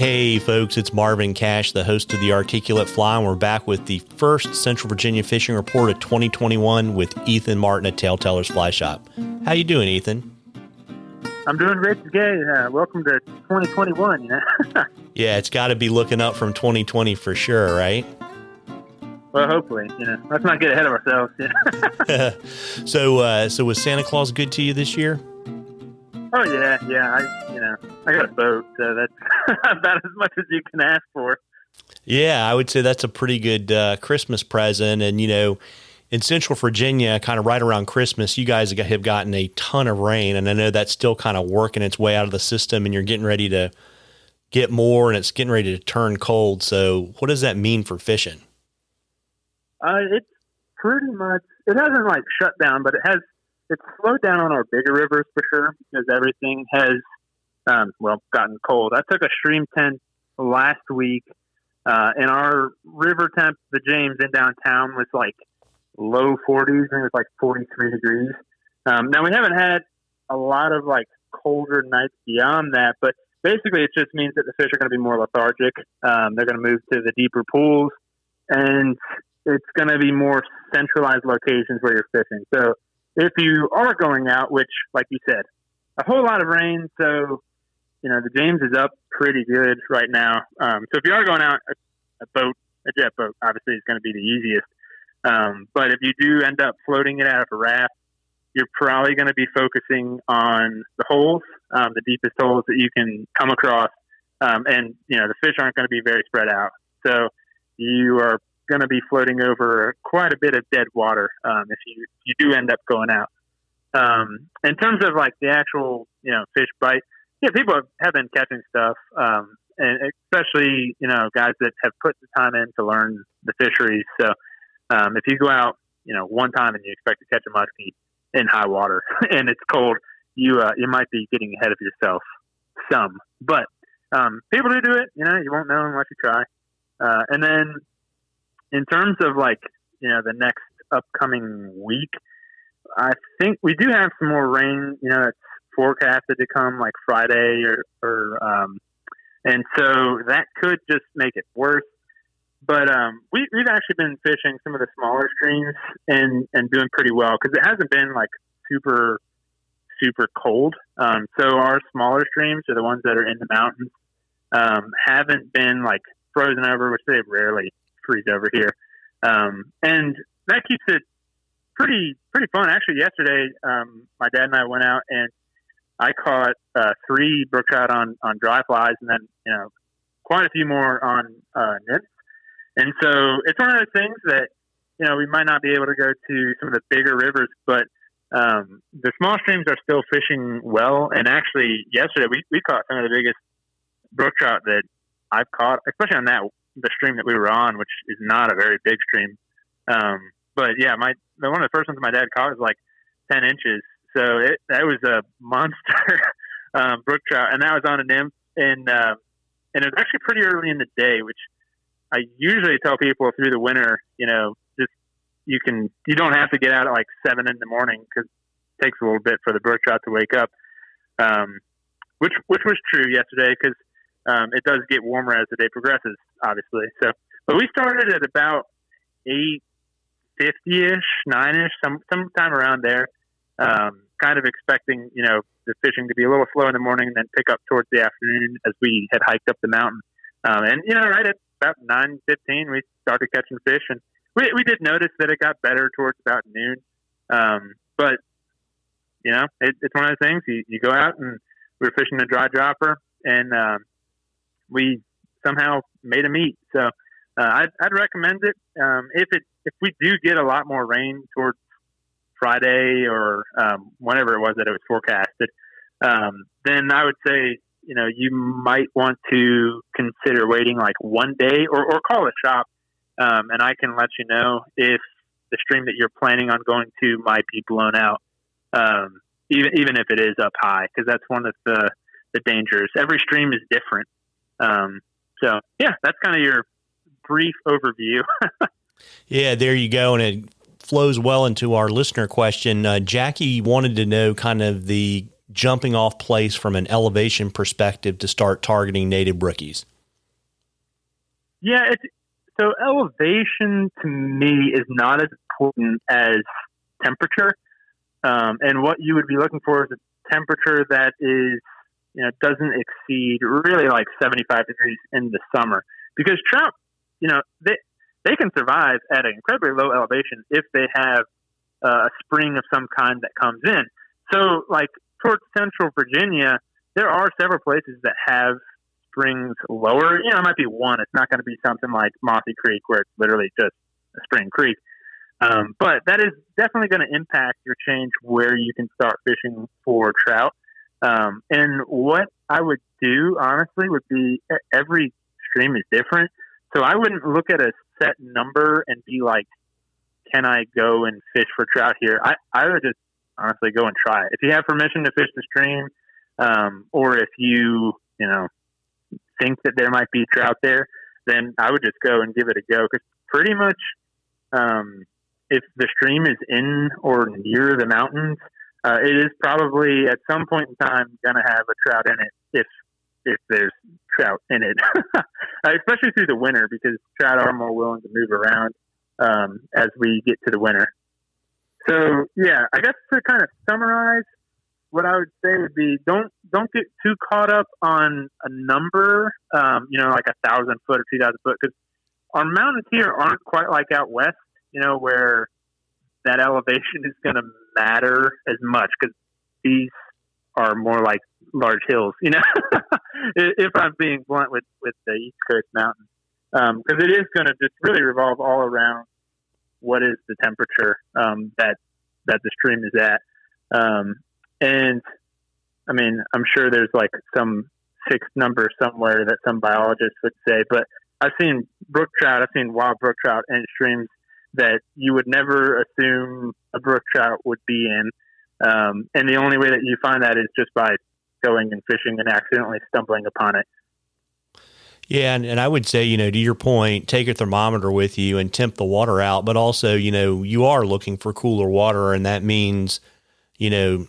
Hey folks, it's Marvin Cash, the host of the Articulate Fly, and we're back with the first Central Virginia Fishing Report of 2021 with Ethan Martin at TaleTellers Fly Shop. How you doing, Ethan? I'm doing great today. Welcome to 2021. Yeah, it's got to be looking up from 2020 for sure, right? Well, hopefully. Let's not get ahead of ourselves. So was Santa Claus good to you this year? Oh yeah. I got a boat, so that's about as much as you can ask for. Yeah, I would say that's a pretty good Christmas present. And in Central Virginia, kind of right around Christmas, you guys have gotten a ton of rain, and I know that's still kind of working its way out of the system, and you're getting ready to get more, and it's getting ready to turn cold. So what does that mean for fishing? It's pretty much, it hasn't shut down, but it's slowed down on our bigger rivers for sure, because everything has, gotten cold. I took a stream tent last week, and our river temp, the James in downtown, was low 40s, and it was 43 degrees. Now we haven't had a lot of colder nights beyond that, but basically it just means that the fish are going to be more lethargic. They're going to move to the deeper pools, and it's going to be more centralized locations where you're fishing. So if you are going out, which, like you said, a whole lot of rain, so the James is up pretty good right now. So if you are going out, a jet boat obviously is going to be the easiest. But if you do end up floating it out of a raft, you're probably going to be focusing on the holes, the deepest holes that you can come across. And the fish aren't going to be very spread out. So you are going to be floating over quite a bit of dead water if you do end up going out. In terms of the actual fish bite, people have been catching stuff, and especially guys that have put the time in to learn the fisheries. So if you go out one time and you expect to catch a muskie in high water and it's cold, you might be getting ahead of yourself some. But people do it. You won't know unless you try. And then in terms of the next upcoming week, I think we do have some more rain. It's forecasted to come Friday and so that could just make it worse. But we've actually been fishing some of the smaller streams and doing pretty well because it hasn't been super super cold. So our smaller streams are the ones that are in the mountains. Haven't been frozen over, which they rarely freeze over here. And that keeps it pretty fun. Actually, yesterday, my dad and I went out and I caught 3 brook trout on dry flies, and then quite a few more on nymphs. And so it's one of those things that we might not be able to go to some of the bigger rivers, but the small streams are still fishing well. And actually, yesterday we caught some of the biggest brook trout that I've caught, especially on the stream that we were on, which is not a very big stream. But yeah, one of the first ones my dad caught was 10 inches. So that was a monster brook trout, and that was on a nymph. And it was actually pretty early in the day, which I usually tell people through the winter, just you don't have to get out at 7 in the morning because it takes a little bit for the brook trout to wake up. Which was true yesterday because it does get warmer as the day progresses, obviously. So, but we started at about 8:50ish, 9ish, sometime around there. Kind of expecting, the fishing to be a little slow in the morning and then pick up towards the afternoon as we had hiked up the mountain. And right at about 9:15, we started catching fish, and we did notice that it got better towards about noon. But it's one of those things. You go out and we were fishing a dry dropper, and we somehow made a meet. So I'd recommend it. If we do get a lot more rain towards Friday or whenever it was that it was forecasted, then I would say you might want to consider waiting one day or call a shop, and I can let you know if the stream that you're planning on going to might be blown out, even if it is up high, because that's one of the dangers. Every stream is different. So yeah, that's kind of your brief overview. Yeah, there you go. And it flows well into our listener question. Jackie wanted to know kind of the jumping off place from an elevation perspective to start targeting native brookies. Yeah, so elevation to me is not as important as temperature. And what you would be looking for is a temperature that is, doesn't exceed really like 75 degrees in the summer, because trout, they can survive at an incredibly low elevation if they have a spring of some kind that comes in. So, like towards central Virginia, there are several places that have springs lower. It might be one. It's not going to be something like Mossy Creek where it's literally just a spring creek. But that is definitely going to impact your change where you can start fishing for trout. And what I would do, honestly, would be every stream is different. So I wouldn't look at a set number and be like, can I go and fish for trout here? I would just honestly go and try it. If you have permission to fish the stream, or if you think that there might be trout there, then I would just go and give it a go. Because pretty much, if the stream is in or near the mountains, it is probably at some point in time going to have a trout in it if there's trout in it, especially through the winter, because trout are more willing to move around as we get to the winter. So yeah, I guess to kind of summarize, what I would say would be don't get too caught up on a number, like 1,000 foot or 2,000 foot, because our mountains here aren't quite like out west, where that elevation is going to matter as much, because these are more like large hills, if I'm being blunt with the East Coast mountains, because it is going to just really revolve all around what is the temperature that the stream is at. And I mean, I'm sure there's like some fixed number somewhere that some biologists would say, but I've seen brook trout, I've seen wild brook trout in streams that you would never assume a brook trout would be in. And the only way that you find that is just by going and fishing and accidentally stumbling upon it. Yeah, and I would say, to your point, take a thermometer with you and temp the water out, but also, you are looking for cooler water, and that means,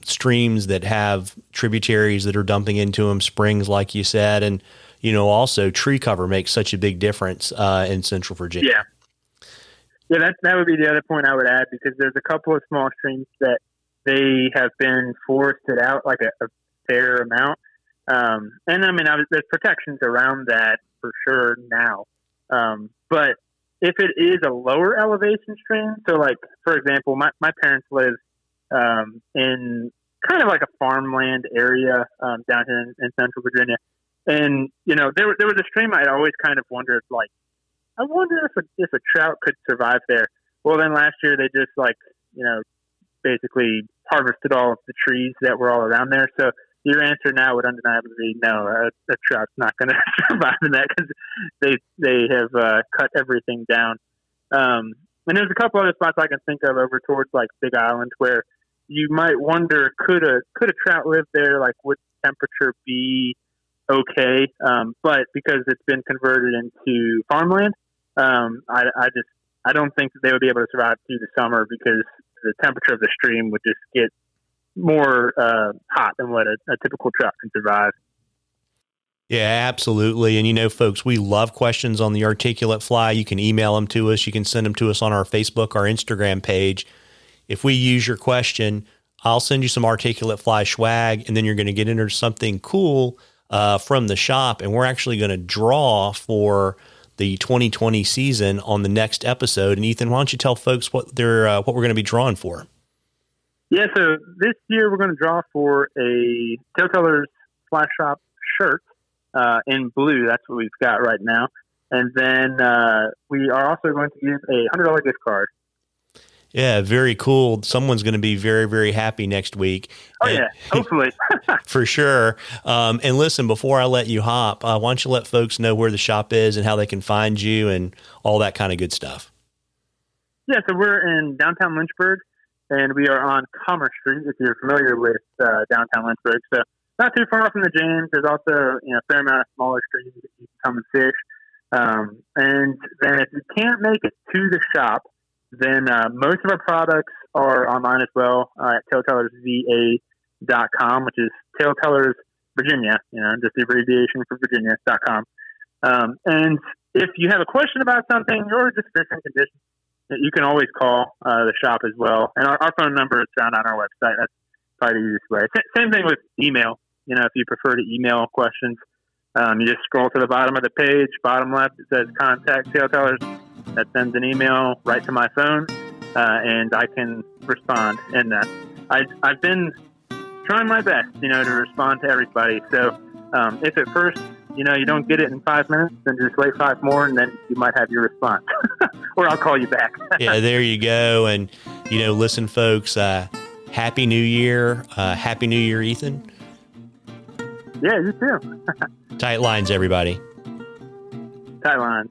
streams that have tributaries that are dumping into them, springs, like you said, and, also tree cover makes such a big difference in Central Virginia. Yeah, that would be the other point I would add, because there's a couple of small streams that they have been forested out like a fair amount. And I mean, there's protections around that for sure now. But if it is a lower elevation stream, so like, for example, my parents live in kind of like a farmland area down here in Central Virginia. And, there was a stream I'd always kind of wondered, like, I wonder if a trout could survive there. Well, then last year they just basically harvested all of the trees that were all around there. So your answer now would undeniably be no, a trout's not going to survive in that, because they have cut everything down. And there's a couple other spots I can think of over towards like Big Island where you might wonder, could a trout live there? Like, would temperature be okay? But because it's been converted into farmland, I don't think that they would be able to survive through the summer, because the temperature of the stream would just get more hot than what a typical trout can survive. Yeah, absolutely. And folks, we love questions on the articulate fly. You can email them to us. You can send them to us on our Facebook, our Instagram page. If we use your question, I'll send you some articulate fly swag, and then you're going to get into something cool from the shop. And we're actually going to draw for the 2020 season on the next episode. And Ethan, why don't you tell folks what we're going to be drawing for? Yeah, so this year we're going to draw for a TaleTellers Fly Shop shirt in blue. That's what we've got right now. And then we are also going to give a $100 gift card. Yeah, very cool. Someone's going to be very, very happy next week. Oh, yeah, hopefully. For sure. And listen, before I let you hop, why don't you let folks know where the shop is and how they can find you and all that kind of good stuff? Yeah, so we're in downtown Lynchburg, and we are on Commerce Street, if you're familiar with downtown Lynchburg. So not too far from the James. There's also a fair amount of smaller streams that you can come and fish. And then if you can't make it to the shop, then most of our products are online as well at TaleTellersVA.com, which is TaleTellers Virginia, just the abbreviation for Virginia.com. And if you have a question about something or just fishing conditions, you can always call the shop as well. And our phone number is found on our website. That's probably the easiest way. Same thing with email. If you prefer to email questions, you just scroll to the bottom of the page, bottom left, it says contact TaleTellers. That sends an email right to my phone, and I can respond. And I've been trying my best, to respond to everybody. So if at first, you don't get it in 5 minutes, then just wait 5 more, and then you might have your response. Or I'll call you back. Yeah, there you go. And, listen, folks, Happy New Year. Happy New Year, Ethan. Yeah, you too. Tight lines, everybody. Tight lines.